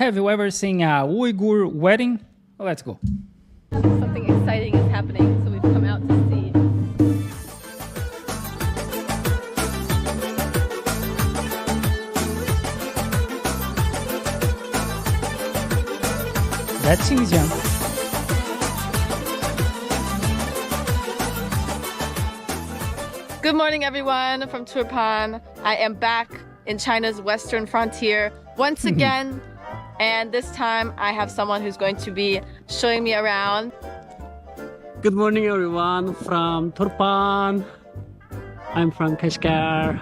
Have you ever seen a Uyghur wedding? Well, let's go. Something exciting is happening, so we've come out to see. That's Xinjiang. Good morning, everyone, from Turpan. I am back in China's western frontier once again, and this time I have someone who's going to be showing me around. Good morning, everyone, from Turpan. I'm from Kashgar.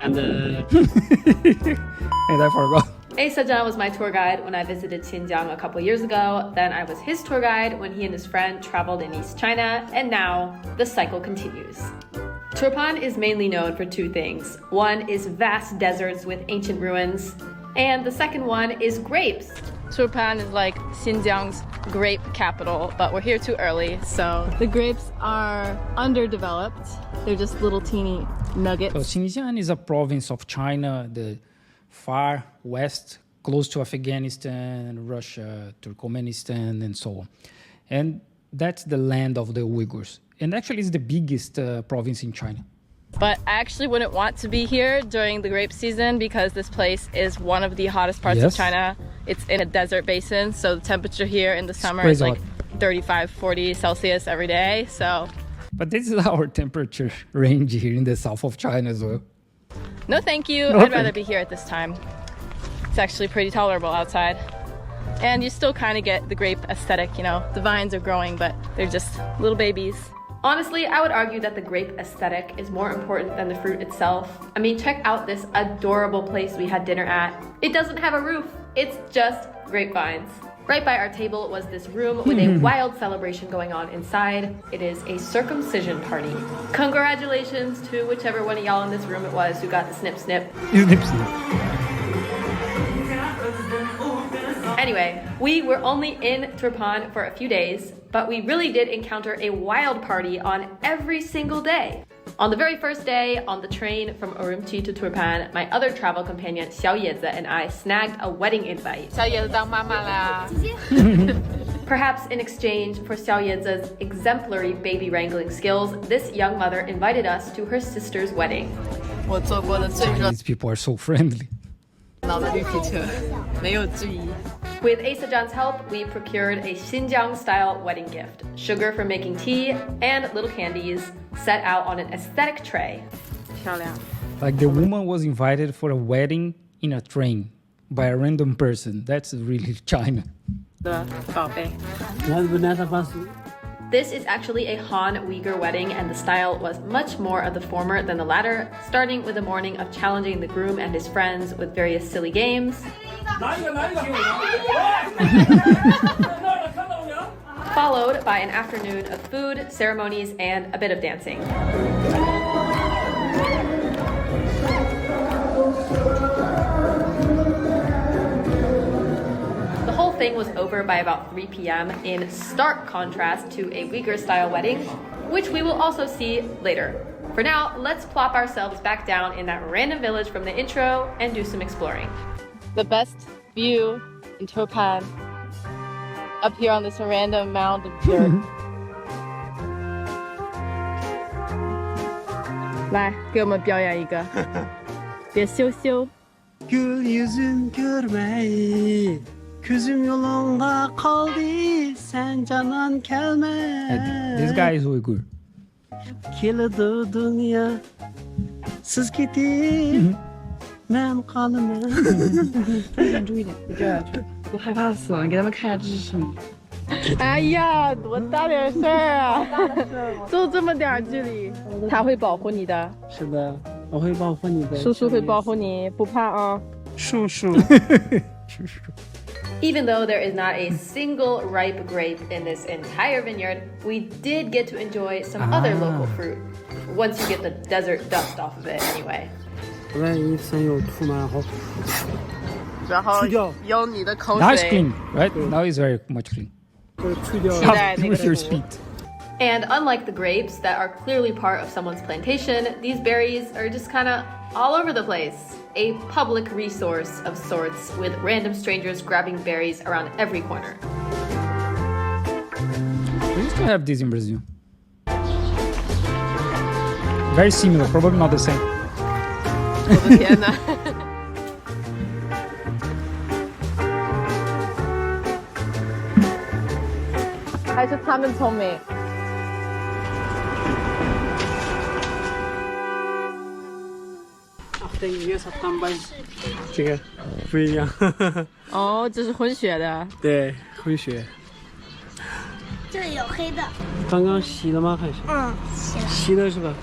And And I forgot. Sajan was my tour guide when I visited Xinjiang a couple years ago. Then I was his tour guide when he and his friend traveled in East China, and now the cycle continues. Turpan is mainly known for two things. One is vast deserts with ancient ruins, and the second one is grapes. Turpan is like Xinjiang's grape capital, but we're here too early, so the grapes are underdeveloped. They're just little teeny nuggets. So Xinjiang is a province of China, the far west, close to Afghanistan, Russia, Turkmenistan, and so on. And that's the land of the Uyghurs. And actually it's the biggest province in China. But I actually wouldn't want to be here during the grape season because this place is one of the hottest parts of China. It's in a desert basin, so the temperature here in the summer is like 35, 40 Celsius every day. So, but this is our temperature range here in the south of China as well. No thank you. I'd rather be here at this time. It's actually pretty tolerable outside. And you still kind of get the grape aesthetic, you know. The vines are growing, but they're just little babies. Honestly, I would argue that the grape aesthetic is more important than the fruit itself. I mean, check out this adorable place we had dinner at. It doesn't have a roof. It's just grapevines. Right by our table was this room with a wild celebration going on inside. It is a circumcision party. Congratulations to whichever one of y'all in this room it was who got the snip snip. Anyway, we were only in Turpan for a few days, but we really did encounter a wild party on every single day. On the very first day, on the train from Urumqi to Turpan, my other travel companion Xiao Yeze and I snagged a wedding invite. Perhaps in exchange for Xiao Yeze's exemplary baby wrangling skills, this young mother invited us to her sister's wedding. These people are so friendly. With Sajan's help, we procured a Xinjiang-style wedding gift. Sugar for making tea and little candies set out on an aesthetic tray. Like the woman was invited for a wedding in a train by a random person. That's really China. This is actually a Han Uyghur wedding, and the style was much more of the former than the latter, starting with a morning of challenging the groom and his friends with various silly games, followed by an afternoon of food, ceremonies, and a bit of dancing. The whole thing was over by about 3 p.m. in stark contrast to a Uyghur-style wedding, which we will also see later. For now, let's plop ourselves back down in that random village from the intro and do some exploring. The best view in Turpan, up here on this random mound of dirt. 来，给我们表演一个，别羞羞。 Gül yüzün görmeyi, küzüm yolunda kaldı, sen canan gelme. This guy is Uyghur. Kilidi dünya, siz gidin, ben kalmam. 专注一点，我这样我害怕死了，你给他们看一下这是什么。哎呀，多大点事儿啊！就这么点距离，他会保护你的。是的，我会保护你的。叔叔会保护你，不怕啊。叔叔。Even though there is not a single ripe grape in this entire vineyard, we did get to enjoy some other local fruit. Once you get the desert dust off of it, anyway. 万一真有吐吗？好。然后有你的口水。 Now it's clean, right? Now it's very much clean. With your speed. And unlike the grapes that are clearly part of someone's plantation, these berries are just kind of all over the place. A public resource of sorts, with random strangers grabbing berries around every corner. We used to have this in Brazil. Very similar, probably not the same. 我的天哪！还是他们聪明。这个不一样。哦，这是混血的。对，混血。这里有黑的。刚刚洗了吗？还是？洗了是吧？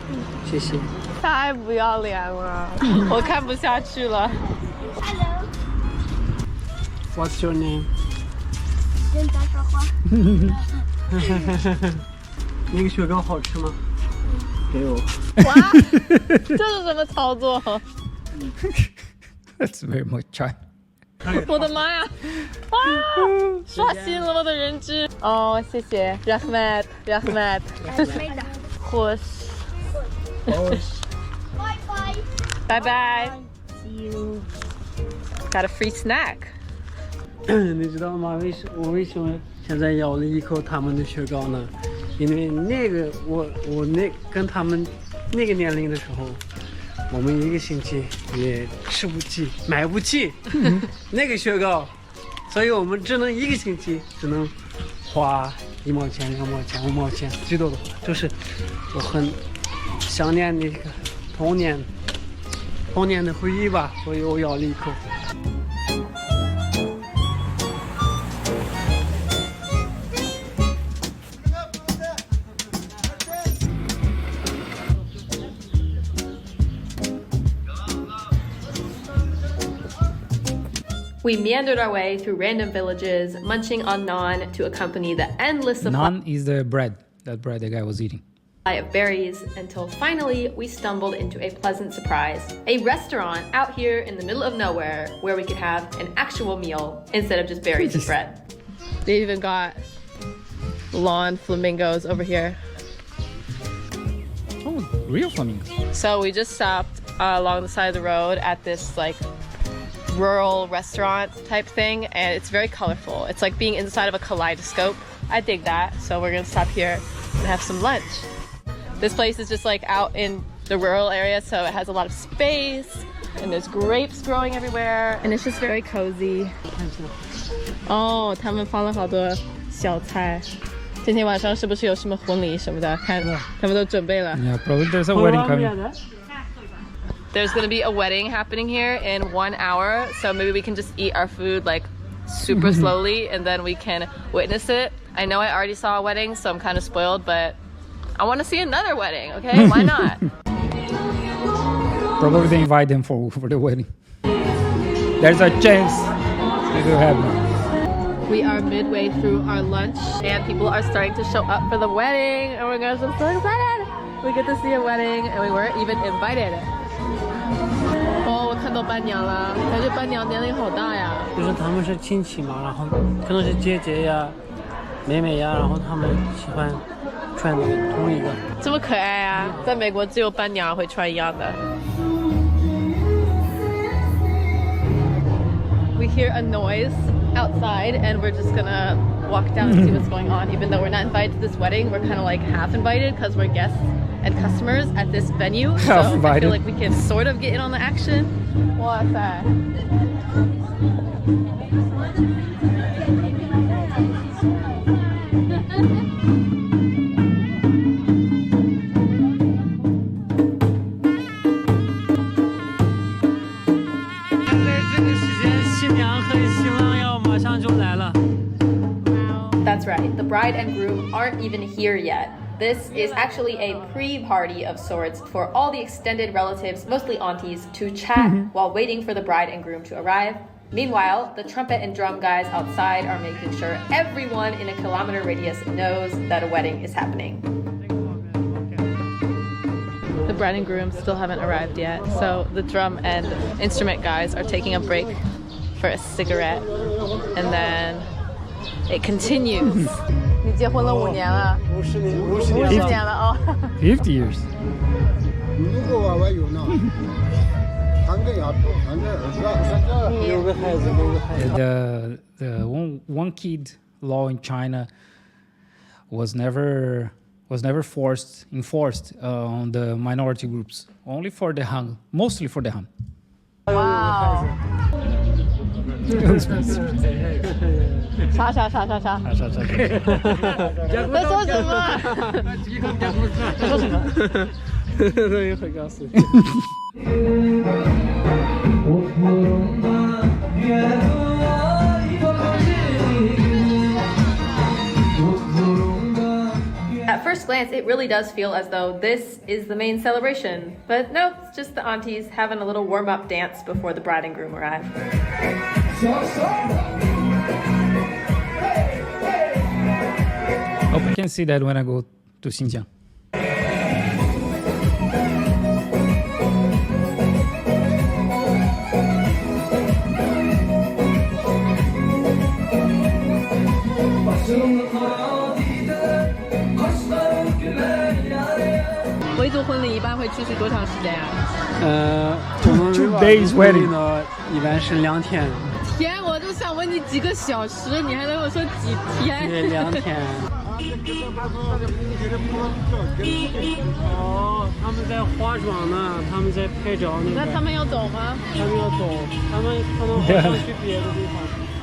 谢谢。太不要脸了，我看不下去了。Hello。 What's your name？ 跟他说话。那个雪糕好吃吗？给我。哇，这是什么操作？ That's very much China. 我的妈呀！啊，刷新了我的认知。哦，谢谢 Rahmat Rahmat。خوش。 Bye bye。 拜拜。See you. Got a free snack. 你知道吗？我为什么现在咬了一口他们的雪糕呢？因为那个我跟他们那个年龄的时候，我们一个星期也吃不起买不起那个雪糕，所以我们只能一个星期只能花1毛钱、2毛钱、5毛钱，最多的话就是我很想念那个童年的回忆吧，所以我咬了一口。We meandered our way through random villages, munching on naan to accompany the endless supply Naan is the bread, that bread the guy was eating. of berries, until finally we stumbled into a pleasant surprise. A restaurant out here in the middle of nowhere where we could have an actual meal instead of just berries and bread. They even got lawn flamingos over here. Oh, real flamingos. So we just stopped along the side of the road at this like rural restaurant type thing, and it's very colorful. It's like being inside of a kaleidoscope. I dig that. So we're gonna stop here and have some lunch. This place is just like out in the rural area, so it has a lot of space, and there's grapes growing everywhere, and it's just very cozy. Oh, 他们放了好多小菜。今天晚上是不是有什么婚礼什么的？看他们都准备了。 Yeah, probably there's a wedding coming. There's gonna be a wedding happening here in 1 hour, so maybe we can just eat our food like super slowly and then we can witness it. I know I already saw a wedding, so I'm kind of spoiled, but I want to see another wedding, okay? Why not? Probably they invite them for the wedding. There's a chance it will happen. We are midway through our lunch and people are starting to show up for the wedding. Oh my gosh, I'm so excited! We get to see a wedding and we weren't even invited. 哦，我看到伴娘了，感觉伴娘年龄好大呀。就是他们是亲戚嘛，然后可能是姐姐呀、妹妹呀，然后他们喜欢穿那个同一个。这么可爱啊！在美国只有伴娘会穿一样的。We hear a noise outside and we're just gonna walk down and see what's going on. Even though we're not invited to this wedding, we're kind of like half invited because we're guests and customers at this venue. So I feel like we can sort of get in on the action. 哇塞！ That's right, the bride and groom aren't even here yet. This is actually a pre-party of sorts for all the extended relatives, mostly aunties, to chat while waiting for the bride and groom to arrive. Meanwhile, the trumpet and drum guys outside are making sure everyone in a kilometer radius knows that a wedding is happening. The bride and groom still haven't arrived yet, so the drum and instrument guys are taking a break for a cigarette, and then it continues. 你结婚了5年了50年，50年了哦。 50 years. 6个娃娃有呢，3个丫头，3个儿子，3个。 6个孩子，6个孩子。The one kid law in China was never enforced on the minority groups. Only for the Han, mostly for the Han. 哇哦！啥？在说什么？在说什么？等一会儿告诉你。At first glance, it really does feel as though this is the main celebration. But no, it's just the aunties having a little warm-up dance before the bride and groom arrive. Hope I can see that when I go to Xinjiang. Uyghur 婚礼一般会持续多长时间呀？我们 Two days wedding 呢，一般是2天。天，我就想问你几个小时，你还跟我说几天？对，2天。哦，他们在化妆呢，他们在拍照呢。那他们要走吗？他们要走，他们可能会想去别的地方。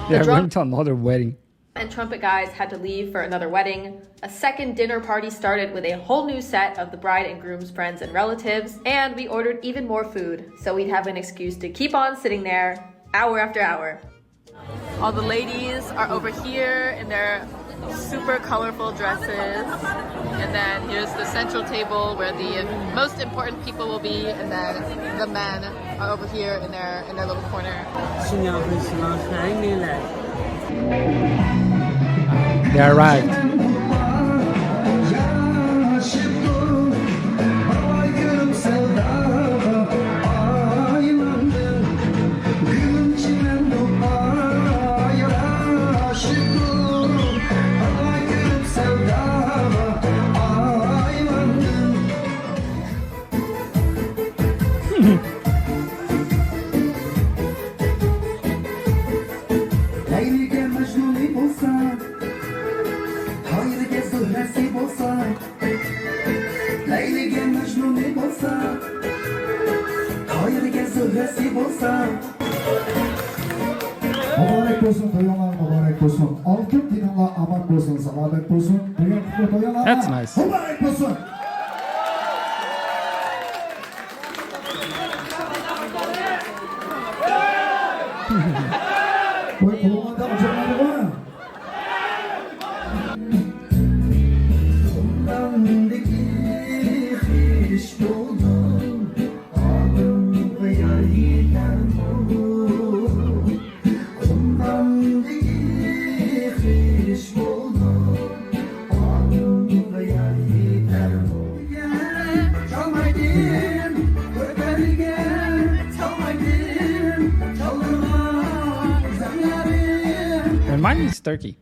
They're going to another wedding. And trumpet guys had to leave for another wedding. A second dinner party started with a whole new set of the bride and groom's friends and relatives, and we ordered even more food, so we'd have an excuse to keep on sitting there hour after hour. All the ladies are over here in their super colorful dresses, and then here's the central table where the most important people will be, and then the men are over here in their little corner. 新娘和新郎还没来。 They arrived. Mübarek olsun, toyalar mübarek olsun. Altın dinle aman olsun, selamet olsun. Dünya toyalar That's nice. mübarek olsun. Koy koluma da uçanları var. And mine is turkey.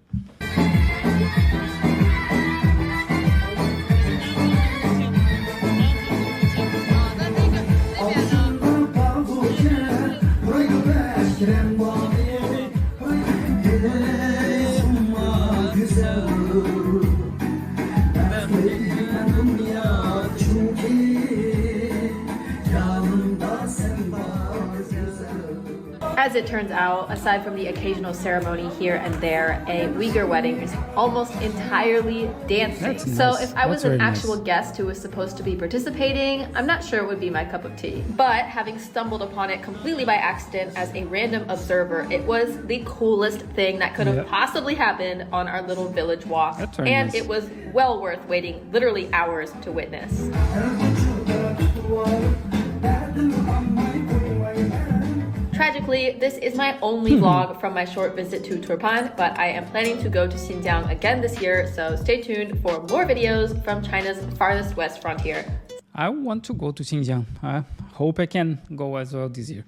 As it turns out, aside from the occasional ceremony here and there, a Uyghur wedding is almost entirely dancing. That's So nice. if I was That's an very actual nice. guest who was supposed to be participating, I'm not sure it would be my cup of tea. But having stumbled upon it completely by accident as a random observer, it was the coolest thing that could have Yep. possibly happened on our little village walk. That's very And nice. it was well worth waiting literally hours to witness. Tragically, this is my only vlog from my short visit to Turpan, but I am planning to go to Xinjiang again this year, so stay tuned for more videos from China's farthest west frontier. I want to go to Xinjiang. I hope I can go as well this year.